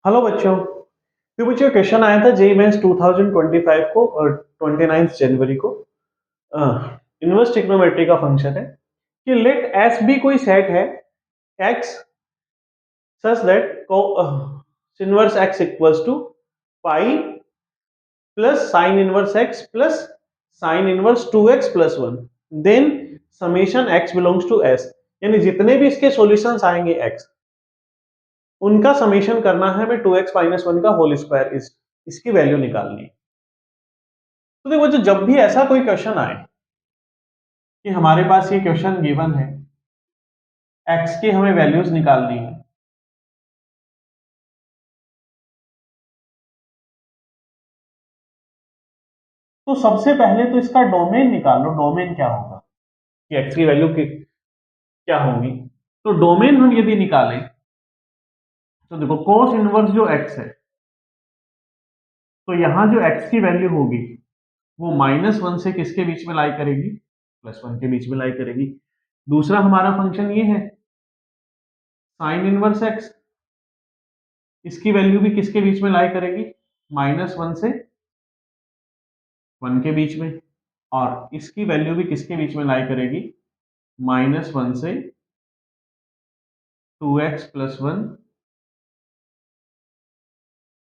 Hello बच्चों। तो मुझे क्वेश्चन आया था जेई मेंस 2025 को और 29 जनवरी को। इनवर्स ट्रिग्नोमेट्री का फंक्शन है कि लेट एस बी कोई सेट है x such that inverse x equals to pi plus sine inverse x plus sine inverse 2x plus 1 then summation x belongs to S, यानी जितने भी इसके सॉल्यूशंस आएंगे एक्स उनका समेशन करना है, हमें 2x माइनस 1 का होल स्क्वायर इसकी वैल्यू निकालनी है। तो देखो, जब भी ऐसा कोई क्वेश्चन आए कि हमारे पास ये क्वेश्चन गिवन है, एक्स की हमें वैल्यूज निकालनी है, तो सबसे पहले तो इसका डोमेन निकाल लो। डोमेन क्या होगा कि एक्स की वैल्यू क्या होंगी। तो डोमेन हम यदि निकालें तो देखो, कोस इनवर्स जो एक्स है, तो यहां जो एक्स की वैल्यू होगी वो -1 से किसके बीच में लाई करेगी? +1 के बीच में लाई करेगी। दूसरा हमारा फंक्शन ये है साइन इनवर्स एक्स, इसकी वैल्यू भी किसके बीच में लाई करेगी? -1 से 1 के बीच में। और इसकी वैल्यू भी किसके बीच में लाई करेगी? -1 से 2x प्लस 1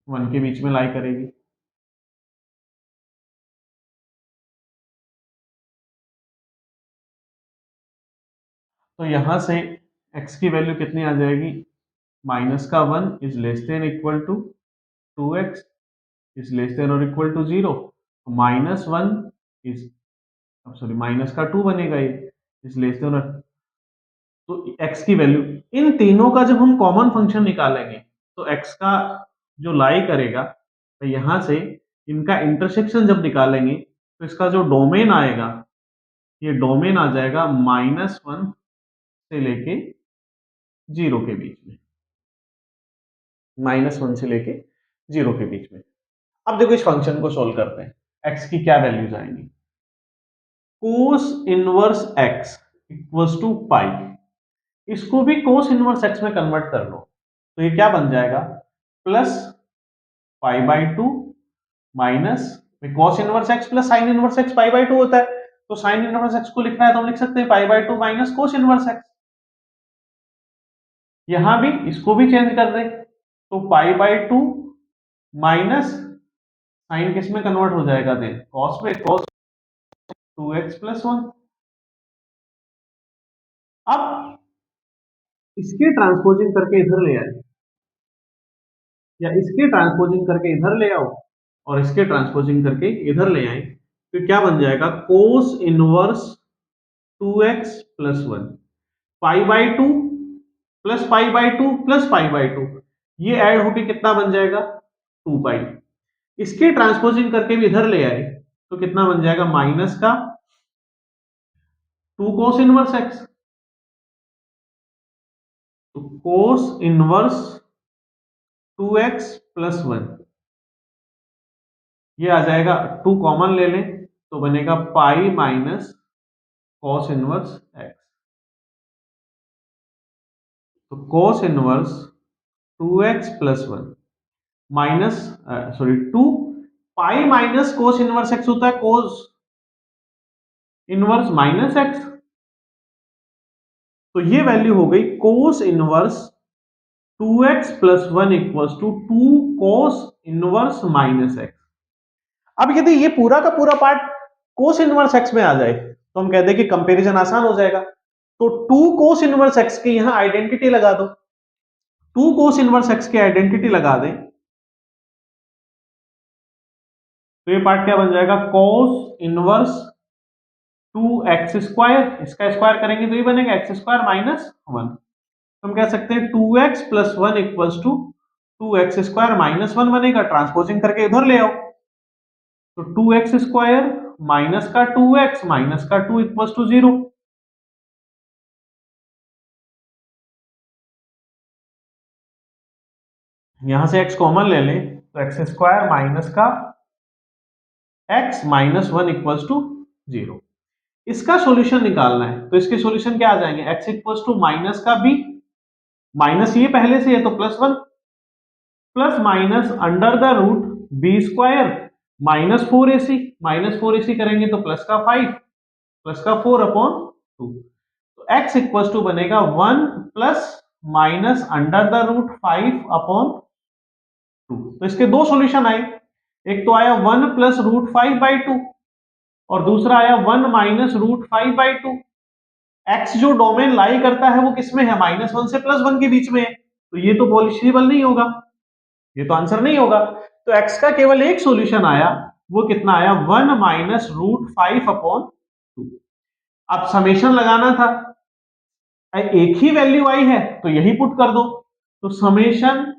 1 के बीच में लाई करेगी। तो यहां से x की वैल्यू कितनी आ जाएगी? -1 is less than equal to 2x is less than और इक्वल टू 0। -1 इज, सॉरी, -2 बनेगा, ये इज लेस देन। तो x की वैल्यू, इन तीनों का जब हम कॉमन फंक्शन निकालेंगे तो x का जो लाई करेगा, तो यहां से इनका इंटरसेक्शन जब निकालेंगे तो इसका जो डोमेन आएगा, ये डोमेन आ जाएगा -1 से लेके 0 के बीच में। -1 से लेके 0 के बीच में। अब देखो, इस फंक्शन को सोल्व करते हैं। x की क्या वैल्यूज आएंगी? Cos inverse x equals to pi, इसको भी कोस इनवर्स x में कन्वर्ट कर लो तो ये क्या बन जाएगा? Plus π/2 minus cos inverse x plus sine inverse x π/2 होता है, तो साइन इनवर्स एक्स को लिखना है तो हम लिख सकते हैं π/2 माइनस कोस इनवर्स एक्स। यहां भी इसको भी चेंज कर दें तो π/2 माइनस साइन किस में कन्वर्ट हो जाएगा? देन कॉस में, कॉस 2x प्लस 1। अब इसके ट्रांसपोजिंग करके इधर ले आए, या इसके ट्रांसपोजिंग करके इधर ले आओ और इसके ट्रांसपोजिंग करके इधर ले आए, तो क्या बन जाएगा? Cos inverse 2x plus 1 π/2 plus π/2 plus π/2, ये ऐड होके कितना बन जाएगा? 2 पाई। इसके ट्रांसपोजिंग करके भी इधर ले आए तो कितना बन जाएगा? माइनस का 2 कोस इनवर्स एक्स, तो कोस इनवर्स 2x प्लस 1, ये आ जाएगा। 2 कॉमन ले लें तो बनेगा pi minus cos inverse x. तो cos inverse 2x plus 1 minus, sorry, 2 pi minus cos inverse x होता है कोस इनवर्स माइनस एक्स, तो ये वैल्यू हो गई cos inverse 2x plus 1 equals to 2 cos inverse minus x. अब यदि ये पूरा का पूरा पार्ट कोस इनवर्स एक्स में आ जाए तो हम कहते हैं कि कंपैरिजन आसान हो जाएगा। तो 2 कोस इनवर्स एक्स की यहां आइडेंटिटी लगा दो, 2 कोस इनवर्स एक्स की आइडेंटिटी लगा दें तो ये पार्ट क्या बन जाएगा? कोस इनवर्स 2x स्क्वायर, इसका स्क्वायर करेंगे तो ये बनेगा x स्क्वायर माइनस 1। हम कह सकते हैं 2x plus 1 equals to 2x square minus 1 बनेगा। ट्रांसपोजिंग करके इधर ले आओ तो 2x स्क्वायर माइनस का 2x माइनस का 2 इक्वल्स टू 0। यहां से x कॉमन ले लें तो एक्स स्क्वायर माइनस का x माइनस 1 इक्वल्स टू 0। इसका सॉल्यूशन निकालना है तो इसके सॉल्यूशन क्या आ जाएंगे? x इक्वल्स टू माइनस का b, माइनस ये पहले से है तो plus 1, plus minus under the root B square minus 4ac, minus 4ac करेंगे तो प्लस का 4 अपॉन 2। तो x इक्वल टू बनेगा 1 plus minus under the root 5 upon 2। तो इसके दो सॉल्यूशन आए, एक तो आया 1 प्लस रूट 5/2 और दूसरा आया 1 माइनस रूट 5/2। एक्स जो डोमेन लाई करता है वो किसमें है, -1 से +1 के बीच में है, तो ये तो पॉलिशिबल नहीं होगा, ये तो आंसर नहीं होगा। तो एक्स का केवल एक सॉल्यूशन आया, वो कितना आया 1 माइनस रूट 5 अपॉन 2। अब समेशन लगाना था, एक ही वैल्यू आई है तो यही पुट कर दो, तो समेशन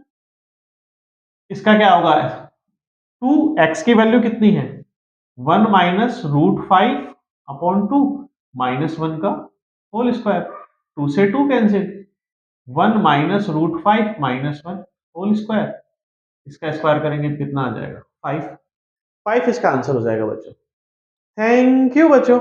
इसका क्या होगा, 2x की वैल्यू कितनी है 1 माइनस रूट 5 अपॉन 2 -1 का होल स्क्वायर, 2 से 2 cancel, 1 minus root 5 -1 whole square, इसका स्क्वायर करेंगे तो कितना आ जाएगा 5 इसका आंसर हो जाएगा बच्चों। थैंक यू बच्चों।